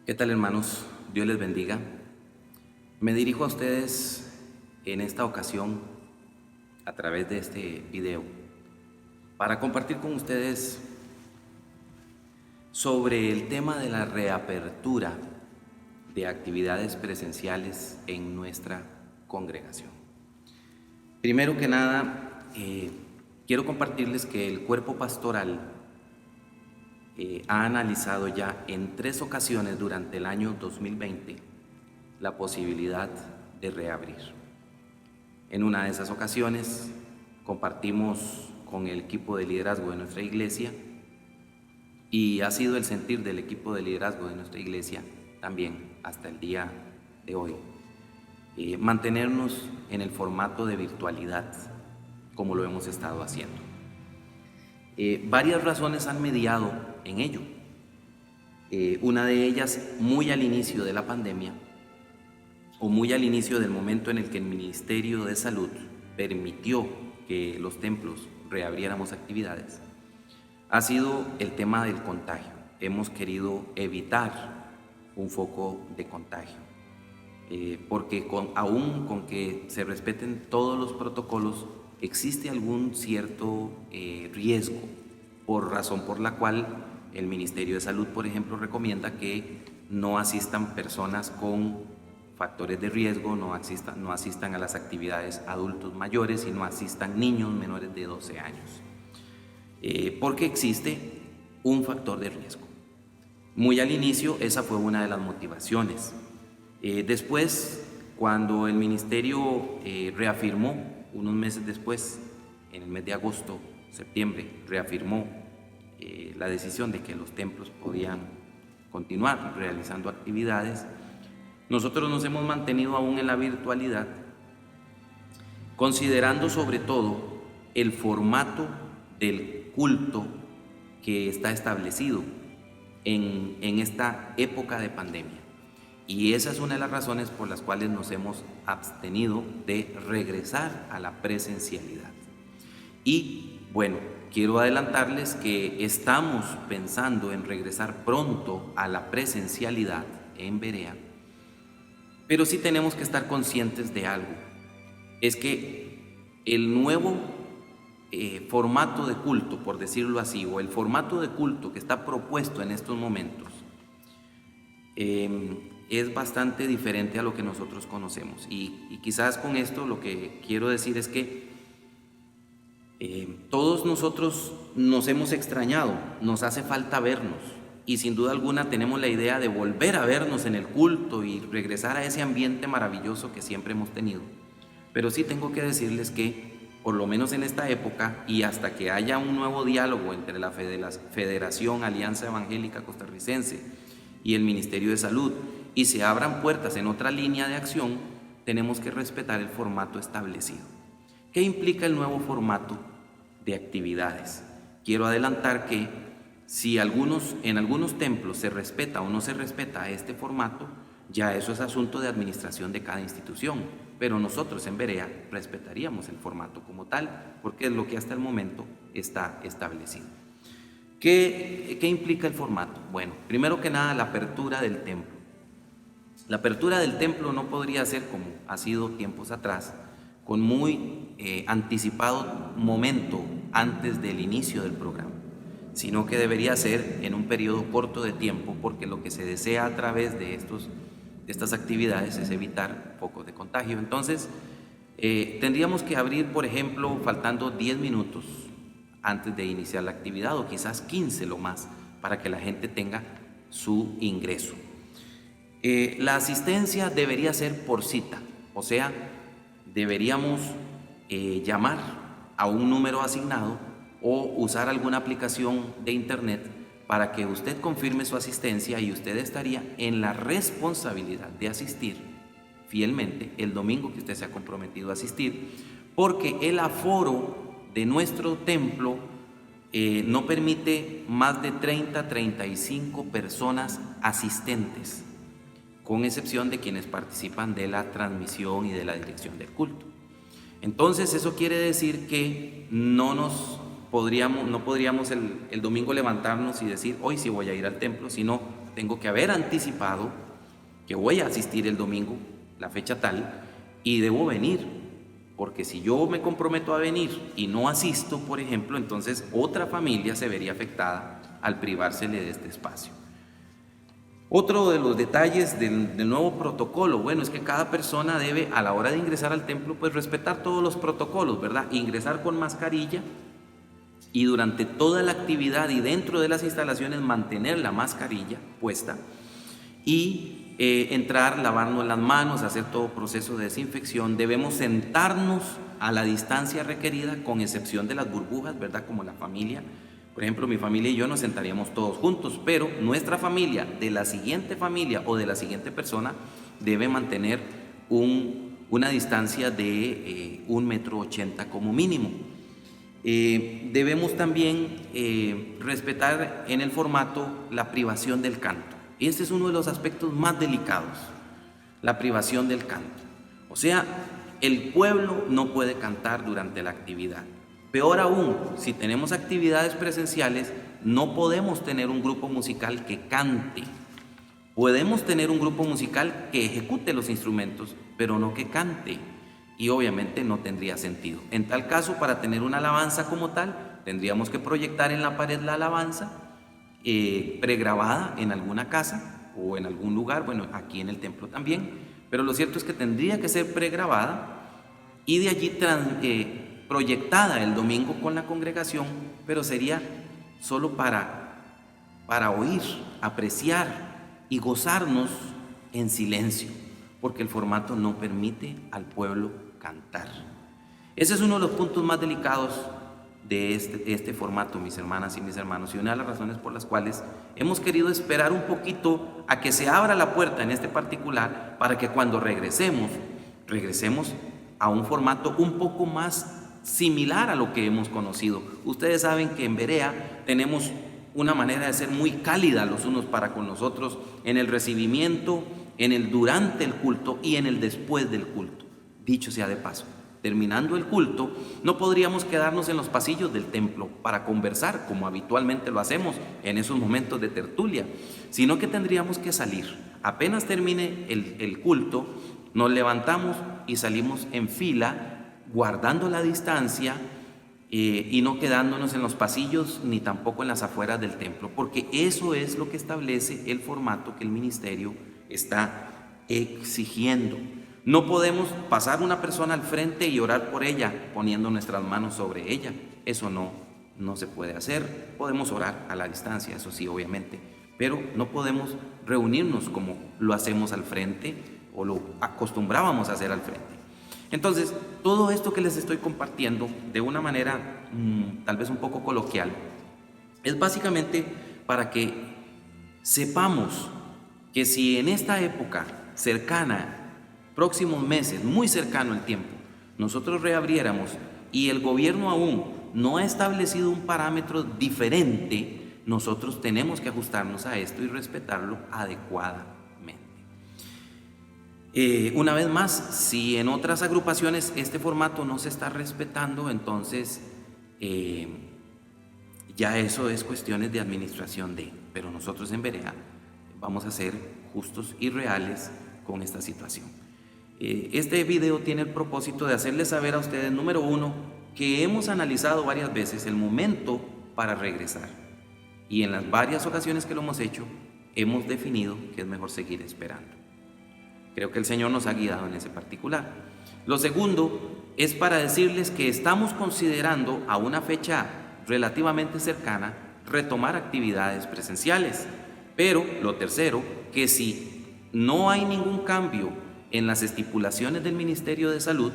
¿Qué tal, hermanos? Dios les bendiga. Me dirijo a ustedes en esta ocasión a través de este video para compartir con ustedes sobre el tema de la reapertura de actividades presenciales en nuestra congregación. Primero que nada, quiero compartirles que el cuerpo pastoral ha analizado ya en 3 ocasiones durante el año 2020 la posibilidad de reabrir. En una de esas ocasiones compartimos con el equipo de liderazgo de nuestra iglesia y ha sido el sentir del equipo de liderazgo de nuestra iglesia también hasta el día de hoy mantenernos en el formato de virtualidad como lo hemos estado haciendo. Varias razones han mediado en ello. Una de ellas, muy al inicio de la pandemia, o muy al inicio del momento en el que el Ministerio de Salud permitió que los templos reabriéramos actividades, ha sido el tema del contagio. Hemos querido evitar un foco de contagio, porque aún con que se respeten todos los protocolos, existe algún cierto riesgo, por razón por la cual el Ministerio de Salud, por ejemplo, recomienda que no asistan personas con factores de riesgo, no asistan a las actividades adultos mayores y no asistan niños menores de 12 años, porque existe un factor de riesgo. Muy al inicio esa fue una de las motivaciones. Después, cuando el Ministerio reafirmó, unos meses después, en el mes de agosto, septiembre, reafirmó la decisión de que los templos podían continuar realizando actividades, nosotros nos hemos mantenido aún en la virtualidad, considerando sobre todo el formato del culto que está establecido en esta época de pandemia. Y esa es una de las razones por las cuales nos hemos abstenido de regresar a la presencialidad. Y bueno, quiero adelantarles que estamos pensando en regresar pronto a la presencialidad en Berea, pero sí tenemos que estar conscientes de algo. Es que el nuevo formato de culto, por decirlo así, o el formato de culto que está propuesto en estos momentos, es bastante diferente a lo que nosotros conocemos. Y quizás con esto lo que quiero decir es que todos nosotros nos hemos extrañado, nos hace falta vernos y sin duda alguna tenemos la idea de volver a vernos en el culto y regresar a ese ambiente maravilloso que siempre hemos tenido. Pero sí tengo que decirles que por lo menos en esta época y hasta que haya un nuevo diálogo entre la Federación Alianza Evangélica Costarricense y el Ministerio de Salud y se abran puertas en otra línea de acción, tenemos que respetar el formato establecido. ¿Qué implica el nuevo formato de actividades? Quiero adelantar que si en algunos templos se respeta o no se respeta este formato, ya eso es asunto de administración de cada institución, pero nosotros en Berea respetaríamos el formato como tal, porque es lo que hasta el momento está establecido. ¿Qué implica el formato? Bueno, primero que nada, la apertura del templo. La apertura del templo no podría ser como ha sido tiempos atrás, con muy anticipado momento antes del inicio del programa, sino que debería ser en un periodo corto de tiempo, porque lo que se desea a través de estas actividades es evitar focos de contagio. Entonces, tendríamos que abrir, por ejemplo, faltando 10 minutos antes de iniciar la actividad, o quizás 15 lo más, para que la gente tenga su ingreso. La asistencia debería ser por cita, o sea, deberíamos llamar a un número asignado o usar alguna aplicación de internet para que usted confirme su asistencia y usted estaría en la responsabilidad de asistir fielmente el domingo que usted se ha comprometido a asistir, porque el aforo de nuestro templo no permite más de 35 personas asistentes, con excepción de quienes participan de la transmisión y de la dirección del culto. Entonces eso quiere decir que no podríamos el domingo levantarnos y decir, hoy sí voy a ir al templo, sino tengo que haber anticipado que voy a asistir el domingo, la fecha tal, y debo venir, porque si yo me comprometo a venir y no asisto, por ejemplo, entonces otra familia se vería afectada al privársele de este espacio. Otro de los detalles del nuevo protocolo, bueno, es que cada persona debe, a la hora de ingresar al templo, pues respetar todos los protocolos, ¿verdad? Ingresar con mascarilla y durante toda la actividad y dentro de las instalaciones mantener la mascarilla puesta y entrar, lavarnos las manos, hacer todo proceso de desinfección. Debemos sentarnos a la distancia requerida, con excepción de las burbujas, ¿verdad? Como la familia. Por ejemplo, mi familia y yo nos sentaríamos todos juntos, pero nuestra familia, de la siguiente familia o de la siguiente persona, debe mantener una distancia de 1,80 m como mínimo. Debemos también respetar en el formato la privación del canto. Este es uno de los aspectos más delicados, la privación del canto. O sea, el pueblo no puede cantar durante la actividad. Peor aún, si tenemos actividades presenciales, no podemos tener un grupo musical que cante. Podemos tener un grupo musical que ejecute los instrumentos, pero no que cante. Y obviamente no tendría sentido. En tal caso, para tener una alabanza como tal, tendríamos que proyectar en la pared la alabanza pregrabada en alguna casa o en algún lugar, bueno, aquí en el templo también, pero lo cierto es que tendría que ser pregrabada y de allí proyectada el domingo con la congregación, pero sería solo para oír, apreciar y gozarnos en silencio, porque el formato no permite al pueblo cantar. Ese es uno de los puntos más delicados de este formato, mis hermanas y mis hermanos, y una de las razones por las cuales hemos querido esperar un poquito a que se abra la puerta en este particular, para que cuando regresemos a un formato un poco más similar a lo que hemos conocido. Ustedes saben que en Berea tenemos una manera de ser muy cálida los unos para con los otros, en el recibimiento, en el durante el culto y en el después del culto. Dicho sea de paso, terminando el culto, no podríamos quedarnos en los pasillos del templo para conversar, como habitualmente lo hacemos en esos momentos de tertulia, sino que tendríamos que salir. Apenas termine el culto, nos levantamos y salimos en fila, guardando la distancia y no quedándonos en los pasillos ni tampoco en las afueras del templo, porque eso es lo que establece el formato que el ministerio está exigiendo. No podemos pasar una persona al frente y orar por ella poniendo nuestras manos sobre ella. Eso no se puede hacer. Podemos orar a la distancia, eso sí, obviamente, pero no podemos reunirnos como lo hacemos al frente o lo acostumbrábamos a hacer al frente. Entonces, todo esto que les estoy compartiendo de una manera tal vez un poco coloquial, es básicamente para que sepamos que si en esta época cercana, próximos meses, muy cercano el tiempo, nosotros reabriéramos y el gobierno aún no ha establecido un parámetro diferente, nosotros tenemos que ajustarnos a esto y respetarlo adecuadamente. Una vez más, si en otras agrupaciones este formato no se está respetando, entonces ya eso es cuestiones de administración pero nosotros en Berea vamos a ser justos y reales con esta situación. Este video tiene el propósito de hacerles saber a ustedes, número uno, que hemos analizado varias veces el momento para regresar, y en las varias ocasiones que lo hemos hecho, hemos definido que es mejor seguir esperando. Creo que el Señor nos ha guiado en ese particular. Lo segundo es para decirles que estamos considerando a una fecha relativamente cercana retomar actividades presenciales. Pero lo tercero, que si no hay ningún cambio en las estipulaciones del Ministerio de Salud,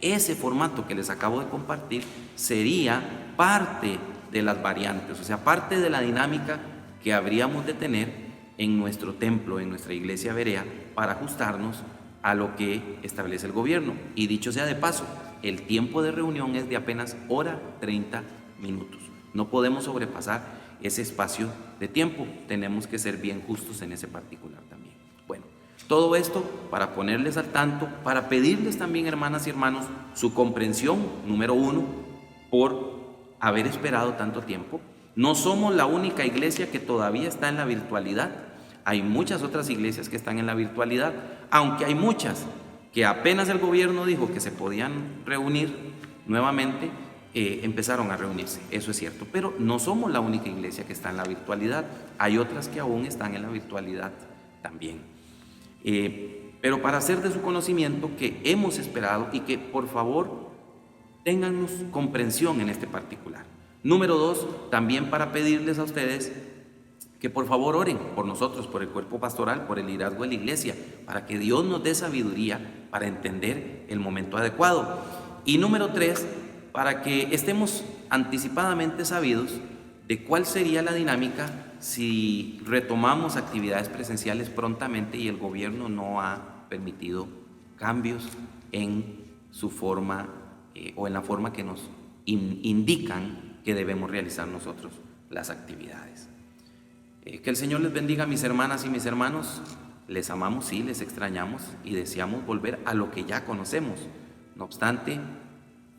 ese formato que les acabo de compartir sería parte de las variantes, o sea, parte de la dinámica que habríamos de tener en nuestro templo, en nuestra iglesia berea, para ajustarnos a lo que establece el gobierno. Y dicho sea de paso, el tiempo de reunión es de apenas 1:30 minutos. No podemos sobrepasar ese espacio de tiempo, tenemos que ser bien justos en ese particular también. Bueno, todo esto para ponerles al tanto, para pedirles también, hermanas y hermanos, su comprensión, número uno, por haber esperado tanto tiempo. No somos la única iglesia que todavía está en la virtualidad. Hay muchas otras iglesias que están en la virtualidad, aunque hay muchas que apenas el gobierno dijo que se podían reunir nuevamente, empezaron a reunirse, eso es cierto, pero no somos la única iglesia que está en la virtualidad, hay otras que aún están en la virtualidad también. Pero para hacer de su conocimiento que hemos esperado y que por favor téngannos comprensión en este particular. Número 2, también para pedirles a ustedes que por favor oren por nosotros, por el cuerpo pastoral, por el liderazgo de la iglesia, para que Dios nos dé sabiduría para entender el momento adecuado. Y número 3, para que estemos anticipadamente sabidos de cuál sería la dinámica si retomamos actividades presenciales prontamente y el gobierno no ha permitido cambios en su forma o en la forma que nos indican que debemos realizar nosotros las actividades. Que el Señor les bendiga, mis hermanas y mis hermanos. Les amamos, sí, les extrañamos y deseamos volver a lo que ya conocemos. No obstante,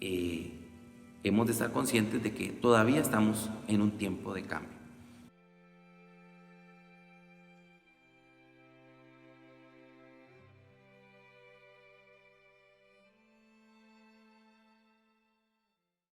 hemos de estar conscientes de que todavía estamos en un tiempo de cambio.